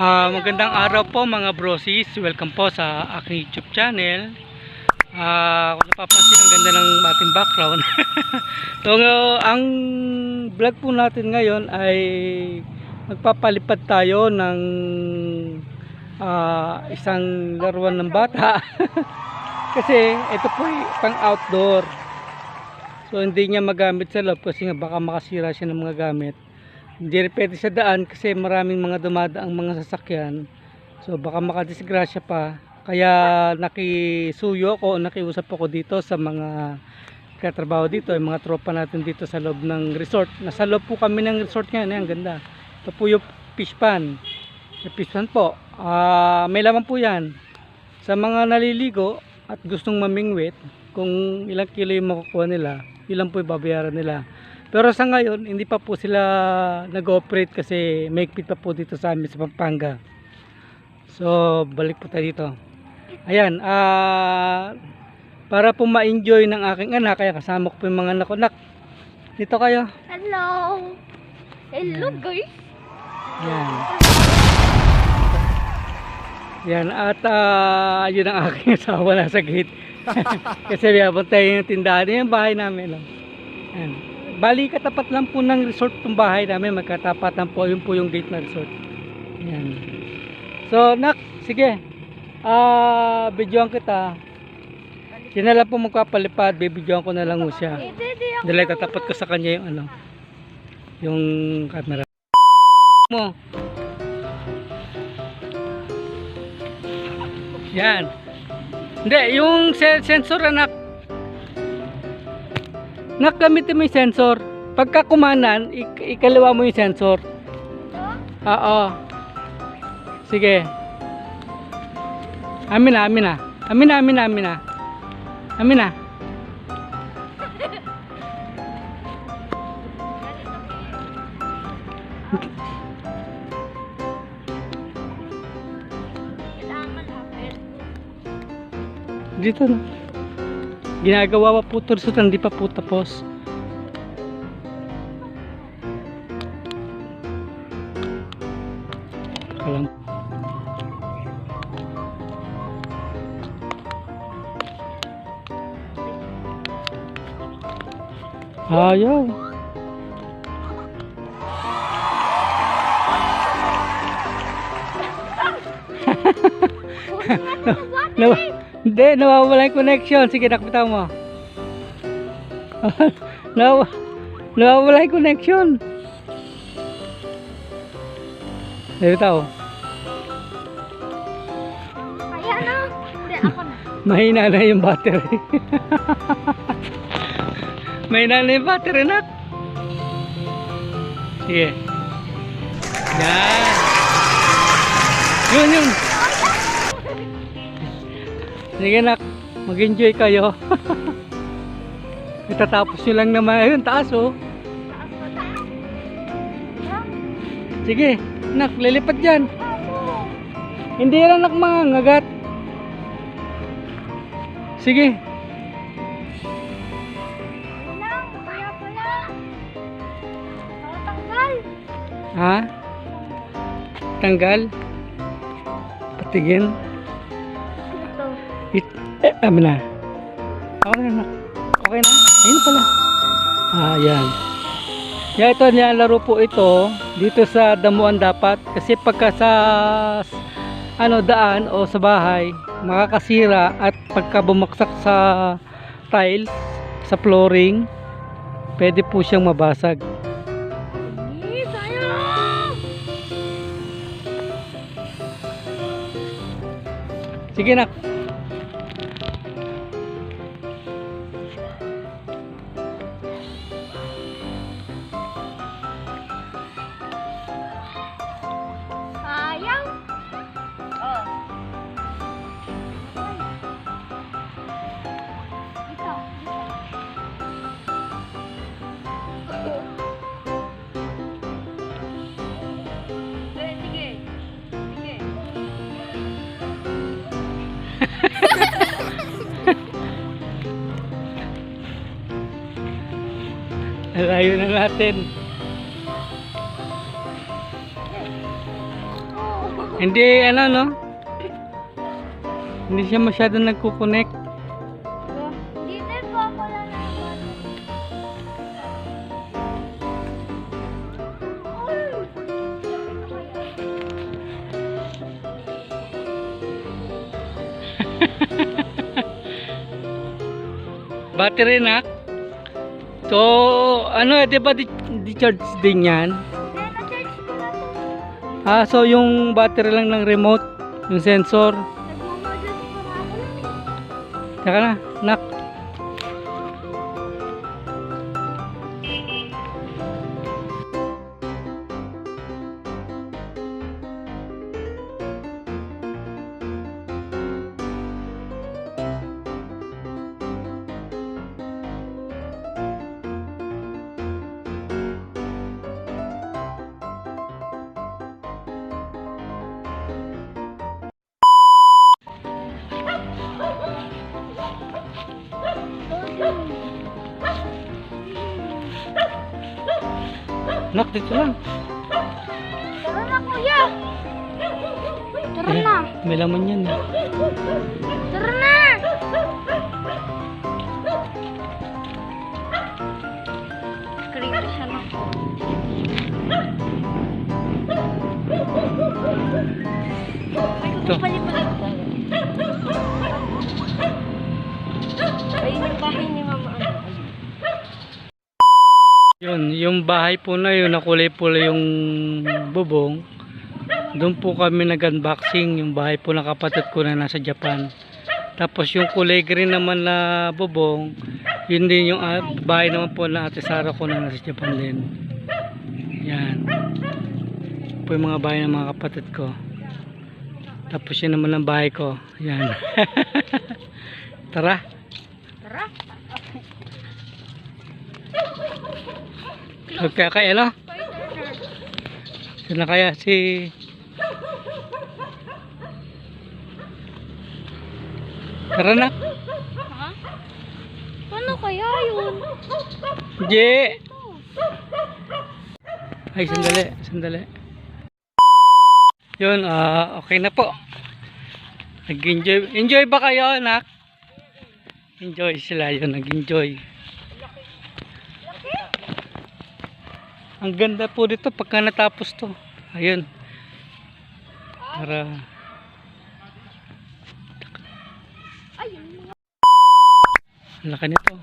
Magandang araw po mga Bro.Sis. Welcome po sa aking YouTube channel. Kung napapansin, ang ganda ng ating background. So ang vlog po natin ngayon ay magpapalipad tayo ng isang laruan ng bata. Kasi ito po ay pang outdoor. So hindi niya magamit sa loob kasi nga baka makasira siya ng mga gamit. Hindi rin pwede sa daan kasi maraming mga dumadaang mga sasakyan. So baka makadisgrasya pa. Kaya nakisuyo ako, nakiusap ako dito sa mga katrabaho dito, yung mga tropa natin dito sa loob ng resort. Nasa loob po kami ng resort ngayon, ang ganda. Ito po yung fish pan. Yung fish pan po, may laman po yan. Sa mga naliligo at gustong mamingwit, kung ilang kilo yung makukuha nila, ilang po yung babayaran nila. Pero sa ngayon, hindi pa po sila nag-operate kasi mahigpit pa po dito sa amin sa Pampanga. So, balik po tayo dito. Ayan, para po ma-enjoy ng aking anak, kaya kasama ko po yung mga anak ko. Nak, dito kayo. Hello! Hello guys! Ayan. Ayan, at yun ang aking asawa nasa gate. Kasi biyabot tayo yung tindahan. Yung bahay namin. Ayan. Bali katapat lang po ng resort itong bahay namin, magkatapatan po, yun po yung gate ng resort. Ayan. So nak, sige, videoan kita. Siya na lang po magpapalipad, bibidyoan ko na lang mo siya. Dahil tatapat ko sa kanya yung ano, yung camera mo. Yan. Hindi, yung sensor anak. Gamitin mo yung sensor. Pagka kumanan, ikaliwa mo yung sensor. Oo. Sige. Amin na. Dito na. Ginagawa pa po ito, hindi pa po tapos. Kalang. Ayaw. Hindi, nawawala yung connection. Sige, nakita mo. Nawawala yung connection. Nakita mo. Ayan na. Hindi, ako na. Mahina na yung battery. Mahina na yung battery, nak. Sige. Yan. Yun. Sige nak, mag-enjoy kayo. Itatapos nyo lang naman. Ayun, taas oh. Sige, nak, lilipat dyan. Hindi lang nak mangangagat. Sige. Kaya pala. Tanggal. Ha? Tanggal? Patigin? Amin na. Okay na. Okay na? Ayun pala. Ayan. Yeah, ito nilalaro po ito dito sa damuan dapat. Kasi pagka sa daan o sa bahay, makakasira at pagka bumaksak sa tiles, sa flooring, pwede po siyang mabasag. Sige nak. Sayang. Oh. Dito. Sige. Layo na natin. Hindi, ano, no? Hindi siya masyadong nagkukonect. Dito po wala naman. Battery na. So, ano, di ba di-charge din yan? Na-charge ko na to. So yung battery lang ng remote, yung sensor. Nagmamodus pa nga ako lang eh. Saka na, nak. Nak, dito lang. Tara na kuya. Tara na. May laman yan. Tara na. Karito siya na ko. Ito. Ay, yung bahay ni Mama. Yun, yung bahay po na yun, nakulay-pula yung bubong. Doon po kami nag-unboxing yung bahay po ng kapatid ko na nasa Japan. Tapos yung kulay green naman na bubong, yun din yung bahay naman po na ate Sara ko na nasa Japan din. Yan. Po yung mga bahay ng mga kapatid ko. Tapos yun naman ang bahay ko. Yan. Tara. Tara. Okay, kaya ano? Sino kaya si... Tara na. Ha? Ano kaya yun? Je. Ay, sandali. Yun, okay na po. Enjoy ba kayo, anak? Enjoy sila yun, nag-enjoy. Ang ganda po dito pagka natapos to. Ayun. Para ang laki nito.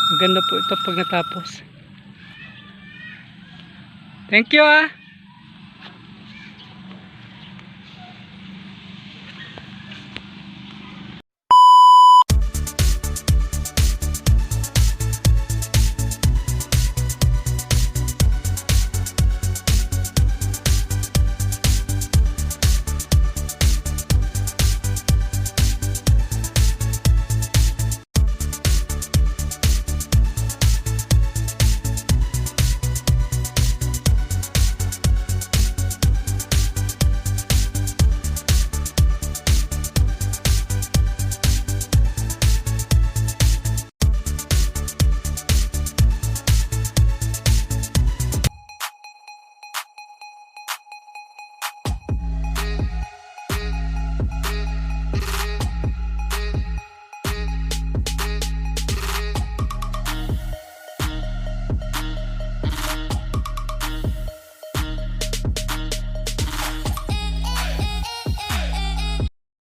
Ang ganda po ito pag natapos. Thank you ah.